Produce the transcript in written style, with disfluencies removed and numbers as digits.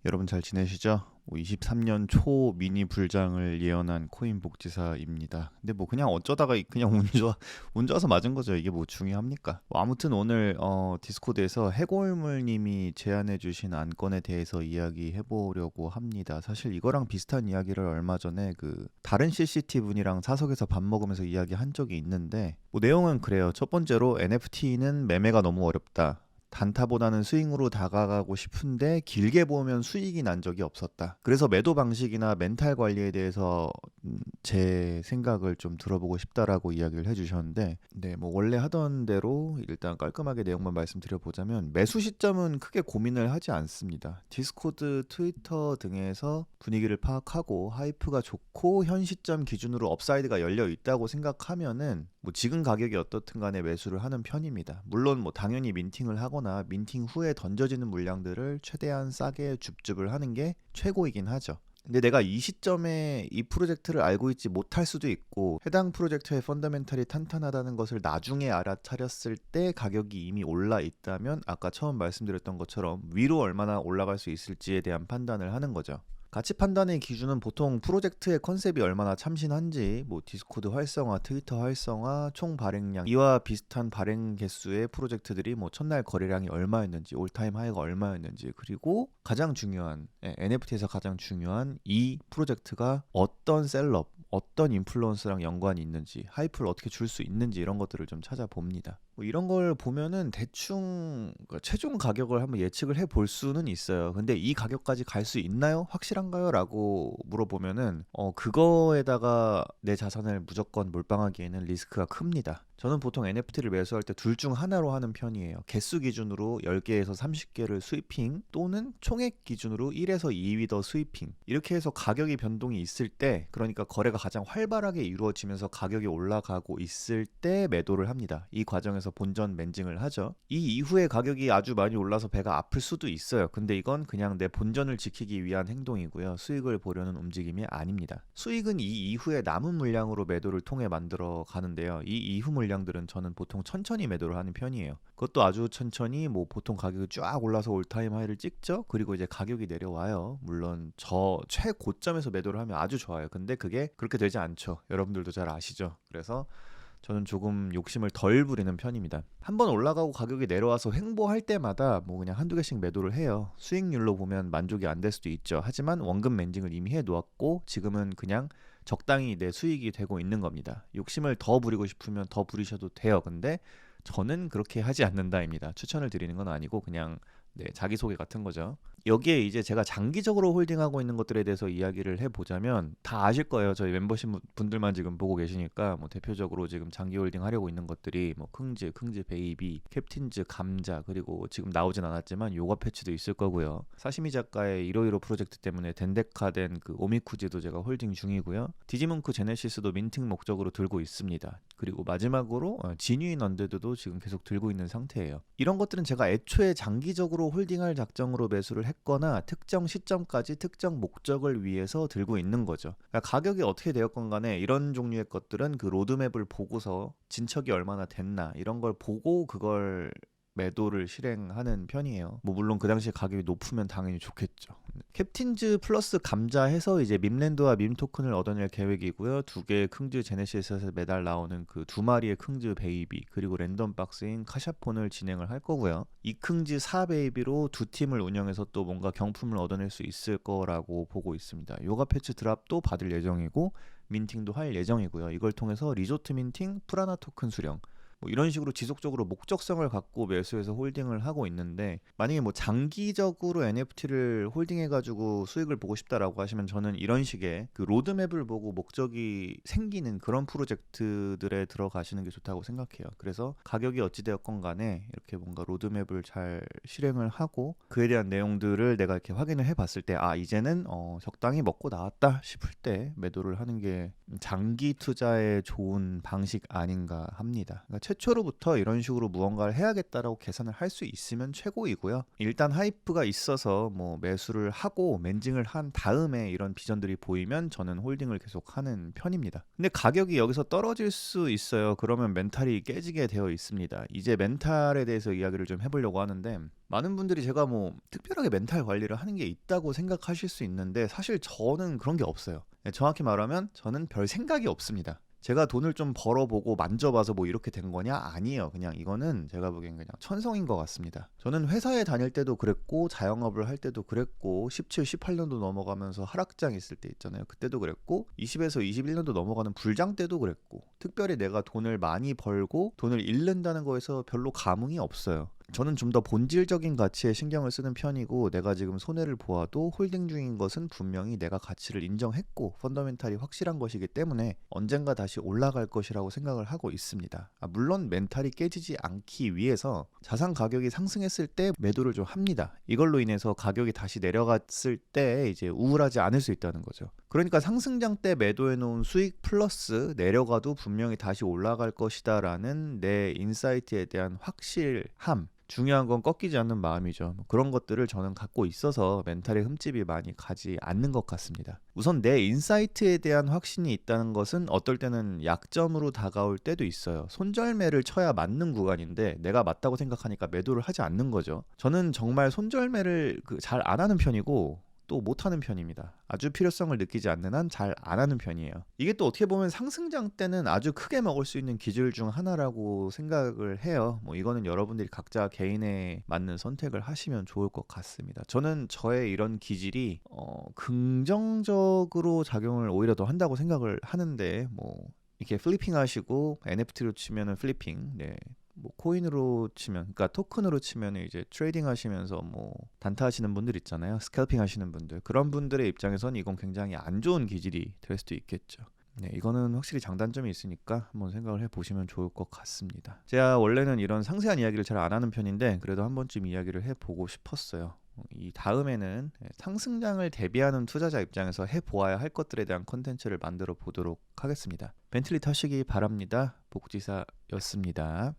여러분 잘 지내시죠? 23년 초 미니 불장을 예언한 코인 복지사입니다. 근데 뭐 그냥 어쩌다가 그냥 운 좋아서 맞은 거죠. 이게 뭐 중요합니까? 뭐 아무튼 오늘 디스코드에서 해골물님이 제안해주신 안건에 대해서 이야기해 보려고 합니다. 사실 이거랑 비슷한 이야기를 얼마 전에 그 다른 CCT 분이랑 사석에서 밥 먹으면서 이야기한 적이 있는데 뭐 내용은 그래요. 첫 번째로 NFT는 매매가 너무 어렵다. 단타보다는 스윙으로 다가가고 싶은데 길게 보면 수익이 난 적이 없었다. 그래서 매도 방식이나 멘탈 관리에 대해서 제 생각을 좀 들어보고 싶다라고 이야기를 해주셨는데, 네, 뭐 원래 하던 대로 일단 깔끔하게 내용만 말씀드려보자면 매수 시점은 크게 고민을 하지 않습니다. 디스코드, 트위터 등에서 분위기를 파악하고 하이프가 좋고 현 시점 기준으로 업사이드가 열려 있다고 생각하면은 뭐 지금 가격이 어떻든 간에 매수를 하는 편입니다. 물론 뭐 당연히 민팅을 하거나 민팅 후에 던져지는 물량들을 최대한 싸게 줍줍을 하는 게 최고이긴 하죠. 근데 내가 이 시점에 이 프로젝트를 알고 있지 못할 수도 있고 해당 프로젝트의 펀더멘탈이 탄탄하다는 것을 나중에 알아차렸을 때 가격이 이미 올라 있다면 아까 처음 말씀드렸던 것처럼 위로 얼마나 올라갈 수 있을지에 대한 판단을 하는 거죠. 가치 판단의 기준은 보통 프로젝트의 컨셉이 얼마나 참신한지, 뭐 디스코드 활성화, 트위터 활성화, 총 발행량, 이와 비슷한 발행 개수의 프로젝트들이 뭐 첫날 거래량이 얼마였는지, 올타임 하이가 얼마였는지, 그리고 가장 중요한 NFT에서 가장 중요한 이 프로젝트가 어떤 셀럽, 어떤 인플루언서랑 연관이 있는지, 하이프를 어떻게 줄 수 있는지 이런 것들을 좀 찾아봅니다. 뭐 이런 걸 보면은 대충 최종 가격을 한번 예측을 해볼 수는 있어요. 근데 이 가격까지 갈 수 있나요? 확실한가요? 라고 물어보면은 그거에다가 내 자산을 무조건 몰빵하기에는 리스크가 큽니다. 저는 보통 NFT를 매수할 때 둘 중 하나로 하는 편이에요. 개수 기준으로 10개에서 30개를 스위핑 또는 총액 기준으로 1에서 2위 더 스위핑, 이렇게 해서 가격이 변동이 있을 때, 그러니까 거래가 가장 활발하게 이루어지면서 가격이 올라가고 있을 때 매도를 합니다. 이 과정에서 본전 맨징을 하죠. 이 이후에 가격이 아주 많이 올라서 배가 아플 수도 있어요. 근데 이건 그냥 내 본전을 지키기 위한 행동이고요. 수익을 보려는 움직임이 아닙니다. 수익은 이 이후에 남은 물량으로 매도를 통해 만들어 가는데요. 이 이후 물량들은 저는 보통 천천히 매도를 하는 편이에요. 그것도 아주 천천히, 뭐 보통 가격이 쫙 올라서 올타임 하이를 찍죠. 그리고 이제 가격이 내려와요. 물론 저 최고점에서 매도를 하면 아주 좋아요. 근데 그게 그렇게 되지 않죠. 여러분들도 잘 아시죠. 그래서 저는 조금 욕심을 덜 부리는 편입니다. 한번 올라가고 가격이 내려와서 횡보할 때마다 뭐 그냥 한두 개씩 매도를 해요. 수익률로 보면 만족이 안 될 수도 있죠. 하지만 원금 맨징을 이미 해 놓았고 지금은 그냥 적당히 내 수익이 되고 있는 겁니다. 욕심을 더 부리고 싶으면 더 부리셔도 돼요. 근데 저는 그렇게 하지 않는다입니다. 추천을 드리는 건 아니고 그냥 자기소개 같은 거죠. 여기에 이제 제가 장기적으로 홀딩하고 있는 것들에 대해서 이야기를 해보자면 다 아실 거예요. 저희 멤버십 분들만 지금 보고 계시니까 뭐 대표적으로 지금 장기 홀딩 하려고 있는 것들이 뭐 킁즈 베이비, 캡틴즈, 감자, 그리고 지금 나오진 않았지만 요가 패치도 있을 거고요. 사시미 작가의 이로이로 프로젝트 때문에 덴데카된 그 오미쿠지도 제가 홀딩 중이고요. 디지문크 제네시스도 민팅 목적으로 들고 있습니다. 그리고 마지막으로 지뉴인 언데드도 지금 계속 들고 있는 상태예요. 이런 것들은 제가 애초에 장기적으로 홀딩할 작정으로 매수를 했거나 특정 시점까지 특정 목적을 위해서 들고 있는 거죠. 그러니까 가격이 어떻게 되었건 간에 이런 종류의 것들은 그 로드맵을 보고서 진척이 얼마나 됐나 이런 걸 보고 그걸 매도를 실행하는 편이에요. 뭐 물론 그 당시에 가격이 높으면 당연히 좋겠죠. 캡틴즈 플러스 감자 해서 이제 밈랜드와 밈 토큰을 얻어낼 계획이고요. 두 개의 킁즈 제네시스에서 매달 나오는 그 두 마리의 킁즈 베이비, 그리고 랜덤 박스인 카샤폰을 진행을 할 거고요. 이 킁즈 4베이비로 두 팀을 운영해서 또 뭔가 경품을 얻어낼 수 있을 거라고 보고 있습니다. 요가 패치 드랍도 받을 예정이고 민팅도 할 예정이고요. 이걸 통해서 리조트 민팅, 프라나 토큰 수령, 뭐 이런 식으로 지속적으로 목적성을 갖고 매수해서 홀딩을 하고 있는데, 만약에 뭐 장기적으로 NFT를 홀딩해가지고 수익을 보고 싶다라고 하시면 저는 이런 식의 그 로드맵을 보고 목적이 생기는 그런 프로젝트들에 들어가시는 게 좋다고 생각해요. 그래서 가격이 어찌되었건 간에 이렇게 뭔가 로드맵을 잘 실행을 하고 그에 대한 내용들을 내가 이렇게 확인을 해봤을 때 이제는 적당히 먹고 나왔다 싶을 때 매도를 하는 게 장기 투자에 좋은 방식 아닌가 합니다. 그러니까 최초로부터 이런 식으로 무언가를 해야겠다라고 계산을 할 수 있으면 최고이고요. 일단 하이프가 있어서 뭐 매수를 하고 맨징을 한 다음에 이런 비전들이 보이면 저는 홀딩을 계속 하는 편입니다. 근데 가격이 여기서 떨어질 수 있어요. 그러면 멘탈이 깨지게 되어 있습니다. 이제 멘탈에 대해서 이야기를 좀 해보려고 하는데, 많은 분들이 제가 뭐 특별하게 멘탈 관리를 하는 게 있다고 생각하실 수 있는데 사실 저는 그런 게 없어요. 정확히 말하면 저는 별 생각이 없습니다. 제가 돈을 좀 벌어보고 만져봐서 뭐 이렇게 된 거냐? 아니에요. 그냥 이거는 제가 보기엔 그냥 천성인 것 같습니다. 저는 회사에 다닐 때도 그랬고 자영업을 할 때도 그랬고 17, 18년도 넘어가면서 하락장 있을 때 있잖아요. 그때도 그랬고 20에서 21년도 넘어가는 불장 때도 그랬고 특별히 내가 돈을 많이 벌고 돈을 잃는다는 거에서 별로 감흥이 없어요. 저는 좀 더 본질적인 가치에 신경을 쓰는 편이고 내가 지금 손해를 보아도 홀딩 중인 것은 분명히 내가 가치를 인정했고 펀더멘탈이 확실한 것이기 때문에 언젠가 다시 올라갈 것이라고 생각을 하고 있습니다. 물론 멘탈이 깨지지 않기 위해서 자산 가격이 상승했을 때 매도를 좀 합니다. 이걸로 인해서 가격이 다시 내려갔을 때 이제 우울하지 않을 수 있다는 거죠. 그러니까 상승장 때 매도해 놓은 수익 플러스 내려가도 분명히 다시 올라갈 것이다 라는 내 인사이트에 대한 확실함, 중요한 건 꺾이지 않는 마음이죠. 그런 것들을 저는 갖고 있어서 멘탈에 흠집이 많이 가지 않는 것 같습니다. 우선 내 인사이트에 대한 확신이 있다는 것은 어떨 때는 약점으로 다가올 때도 있어요. 손절매를 쳐야 맞는 구간인데 내가 맞다고 생각하니까 매도를 하지 않는 거죠. 저는 정말 손절매를 잘 안 하는 편이고 또 못하는 편입니다. 아주 필요성을 느끼지 않는 한 잘 안 하는 편이에요. 이게 또 어떻게 보면 상승장 때는 아주 크게 먹을 수 있는 기술 중 하나라고 생각을 해요. 뭐 이거는 여러분들이 각자 개인에 맞는 선택을 하시면 좋을 것 같습니다. 저는 저의 이런 기질이 긍정적으로 작용을 오히려 더 한다고 생각을 하는데 뭐 이렇게 플리핑 하시고 NFT로 치면은 플리핑, 네. 뭐 코인으로 치면 그러니까 토큰으로 치면 이제 트레이딩 하시면서 뭐 단타 하시는 분들 있잖아요. 스캘핑 하시는 분들. 그런 분들의 입장에서는 이건 굉장히 안 좋은 기질이 될 수도 있겠죠. 네, 이거는 확실히 장단점이 있으니까 한번 생각을 해보시면 좋을 것 같습니다. 제가 원래는 이런 상세한 이야기를 잘 안 하는 편인데 그래도 한 번쯤 이야기를 해보고 싶었어요. 이 다음에는 상승장을 대비하는 투자자 입장에서 해보아야 할 것들에 대한 컨텐츠를 만들어 보도록 하겠습니다. 벤틀리 타시기 바랍니다. 복지사였습니다.